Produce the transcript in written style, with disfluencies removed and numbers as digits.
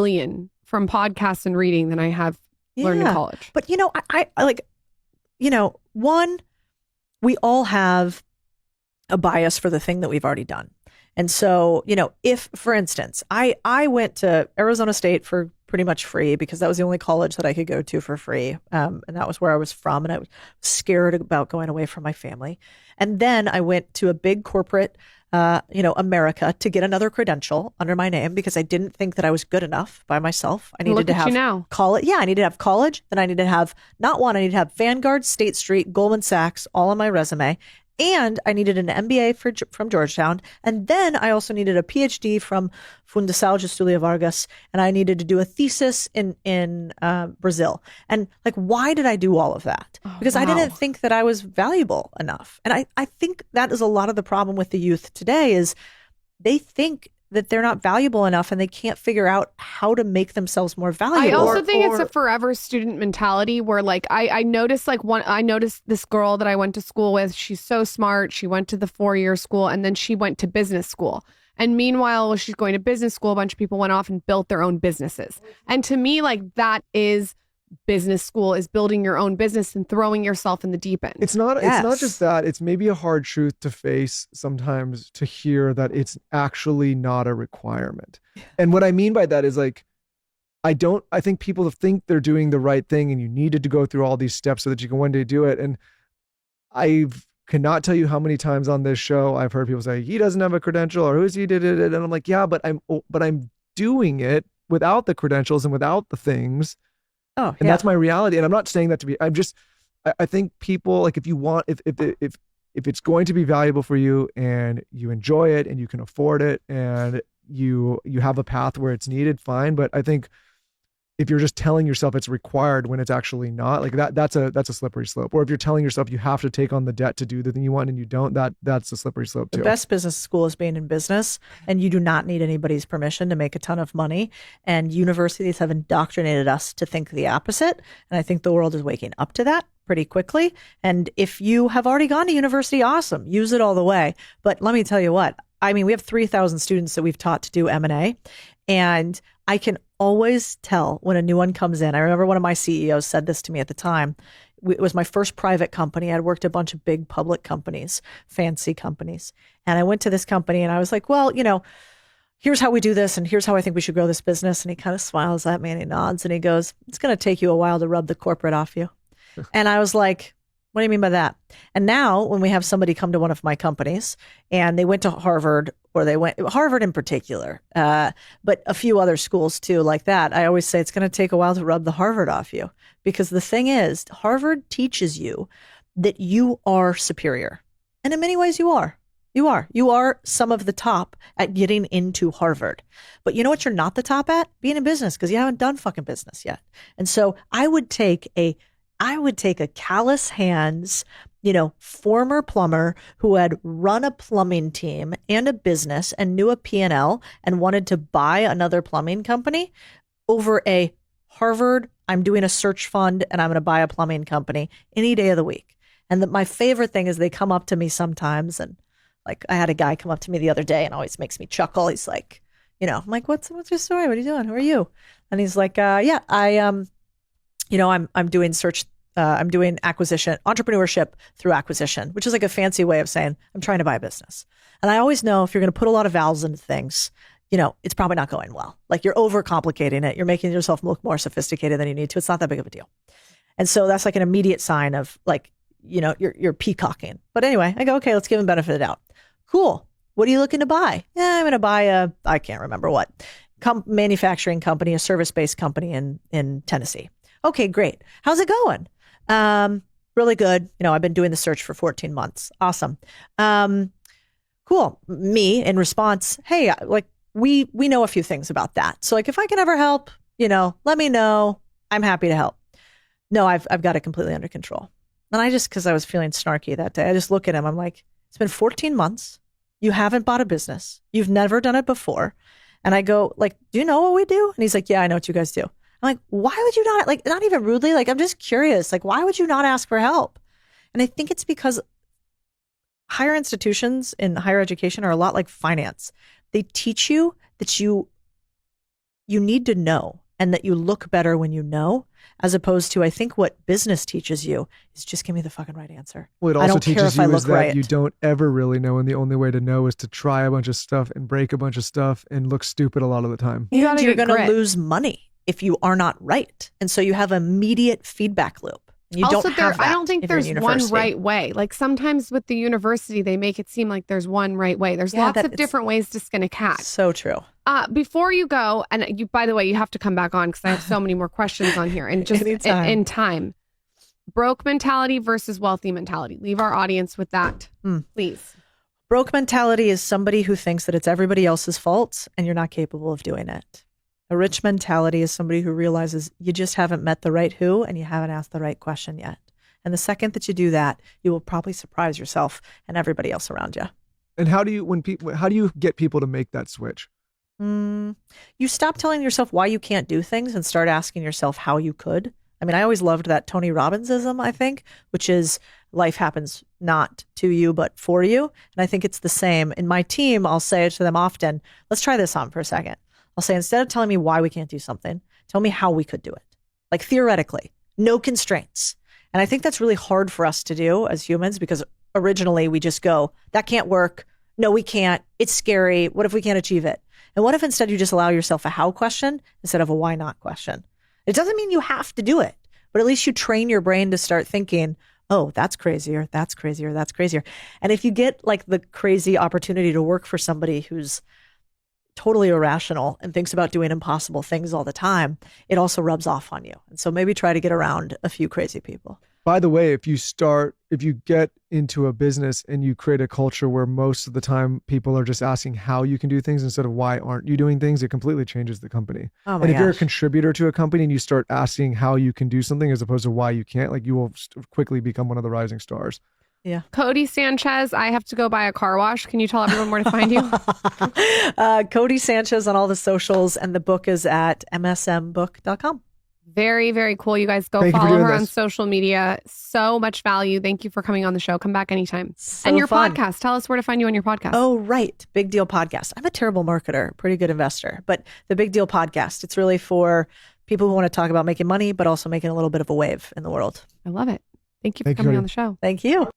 million from podcasts and reading than I have learned in college. But, I like, one, we all have a bias for the thing that we've already done. And so, if, for instance, I went to Arizona State for pretty much free because that was the only college that I could go to for free. And that was where I was from. And I was scared about going away from my family. And then I went to a big corporate, America to get another credential under my name because I didn't think that I was good enough by myself. I needed to have college. Yeah, I needed to have college. Then I needed to have not one, I needed to have Vanguard, State Street, Goldman Sachs, all on my resume. And I needed an MBA from Georgetown. And then I also needed a PhD from Fundação Getúlio Vargas. And I needed to do a thesis in Brazil. And why did I do all of that? Because I didn't think that I was valuable enough. And I think that is a lot of the problem with the youth today is they think that they're not valuable enough and they can't figure out how to make themselves more valuable. I also think it's a forever student mentality where I noticed this girl that I went to school with. She's so smart. She went to the 4-year school and then she went to business school. And meanwhile, while she's going to business school, a bunch of people went off and built their own businesses. And to me, that is business school, is building your own business and throwing yourself in the deep end. It's not just that. It's maybe a hard truth to face sometimes, to hear that it's actually not a requirement. And what I mean by that is I think people think they're doing the right thing and you needed to go through all these steps so that you can one day do it. And I cannot tell you how many times on this show I've heard people say, he doesn't have a credential or who's he did it. And I'm like, yeah, but I'm doing it without the credentials and without the things. Oh, and that's my reality. And I'm not saying that to be, I think people if it's going to be valuable for you and you enjoy it and you can afford it and you have a path where it's needed, fine. But I think if you're just telling yourself it's required when it's actually not, that's a slippery slope. Or if you're telling yourself you have to take on the debt to do the thing you want and you don't, that's a slippery slope too. The best business school is being in business, and you do not need anybody's permission to make a ton of money. And universities have indoctrinated us to think the opposite. And I think the world is waking up to that pretty quickly. And if you have already gone to university, awesome, use it all the way. But let me tell you what, we have 3,000 students that we've taught to do M&A, and I can always tell when a new one comes in. I remember one of my CEOs said this to me at the time. It was my first private company. I'd worked at a bunch of big public companies, fancy companies. And I went to this company and I was like, well, here's how we do this and here's how I think we should grow this business. And he kind of smiles at me and he nods and he goes, it's going to take you a while to rub the corporate off you. And I was like, what do you mean by that? And now when we have somebody come to one of my companies and they went to Harvard, or they went Harvard in particular, but a few other schools too, like that, I always say it's going to take a while to rub the Harvard off you, because the thing is, Harvard teaches you that you are superior. And in many ways you are. You are some of the top at getting into Harvard. But you know what you're not the top at? Being in business, because you haven't done fucking business yet. And so I would take a callous hands, former plumber who had run a plumbing team and a business and knew a P&L and wanted to buy another plumbing company over a Harvard, I'm doing a search fund and I'm going to buy a plumbing company any day of the week. And my favorite thing is they come up to me sometimes, and I had a guy come up to me the other day and always makes me chuckle. He's like, I'm like, what's your story? What are you doing? Who are you? And he's like, I'm doing I'm doing acquisition, entrepreneurship through acquisition, which is a fancy way of saying I'm trying to buy a business. And I always know if you're going to put a lot of vowels into things, it's probably not going well. You're overcomplicating it. You're making yourself look more sophisticated than you need to. It's not that big of a deal. And so that's an immediate sign of you're peacocking. But anyway, I go, okay, let's give him benefit of the doubt. Cool. What are you looking to buy? Yeah, I'm going to buy I can't remember what, manufacturing company, a service-based company in Tennessee. Okay, great. How's it going? Really good. I've been doing the search for 14 months. Awesome. Cool. Me in response, hey, we know a few things about that. So if I can ever help, let me know. I'm happy to help. No, I've got it completely under control. And because I was feeling snarky that day, I just look at him. I'm like, it's been 14 months. You haven't bought a business. You've never done it before. And I go, do you know what we do? And he's like, yeah, I know what you guys do. I'm like, why would you not, not even rudely, I'm just curious, why would you not ask for help? And I think it's because higher institutions in higher education are a lot like finance. They teach you that you you need to know, and that you look better when you know, as opposed to, I think what business teaches you is just give me the fucking right answer. What it I also don't care teaches if I you is look that right. you don't ever really know, and the only way to know is to try a bunch of stuff and break a bunch of stuff and look stupid a lot of the time. You And gotta you're get going to grit. lose money if you are not right. And so you have immediate feedback loop. And you Also, don't have that I don't think if you're in there's one university. right way. Like sometimes with the university, they make it seem like there's one right way. There's Yeah, lots that of it's- different ways to skin a cat. So true. Before you go, and you, by the way, you have to come back on because I have so many more questions on here. And just Anytime. in time, broke mentality versus wealthy mentality. Leave our audience with that, please. Broke mentality is somebody who thinks that it's everybody else's fault and you're not capable of doing it. A rich mentality is somebody who realizes you just haven't met the right who and you haven't asked the right question yet. And the second that you do that, you will probably surprise yourself and everybody else around you. And how do you get people to make that switch? You stop telling yourself why you can't do things and start asking yourself how you could. I mean, I always loved that Tony Robbinsism, I think, which is life happens not to you, but for you. And I think it's the same. In my team, I'll say it to them often, let's try this on for a second. I'll say, instead of telling me why we can't do something, tell me how we could do it. Like theoretically, no constraints. And I think that's really hard for us to do as humans because originally we just go, that can't work. No, we can't. It's scary. What if we can't achieve it? And what if instead you just allow yourself a how question instead of a why not question? It doesn't mean you have to do it, but at least you train your brain to start thinking, oh, that's crazier, that's crazier, that's crazier. And if you get like the crazy opportunity to work for somebody who's totally irrational and thinks about doing impossible things all the time, it also rubs off on you. And so maybe try to get around a few crazy people. By the way, if you get into a business and you create a culture where most of the time people are just asking how you can do things instead of why aren't you doing things, it completely changes the company. Oh my And if you're a gosh. contributor to a company and you start asking how you can do something as opposed to why you can't, like you will quickly become one of the rising stars. Yeah. Codie Sanchez, I have to go buy a car wash. Can you tell everyone where to find you? Codie Sanchez on all the socials, and the book is at msmbook.com. Very, very cool. You guys go Thank you for follow doing her on this. social media. So much value. Thank you for coming on the show. Come back anytime. So and your fun. podcast. Tell us where to find you on your podcast. Oh, right. Big Deal Podcast. I'm a terrible marketer, pretty good investor, but the Big Deal Podcast, it's really for people who want to talk about making money, but also making a little bit of a wave in the world. I love it. Thank you for Thank you, coming Codie. on the show. Thank you.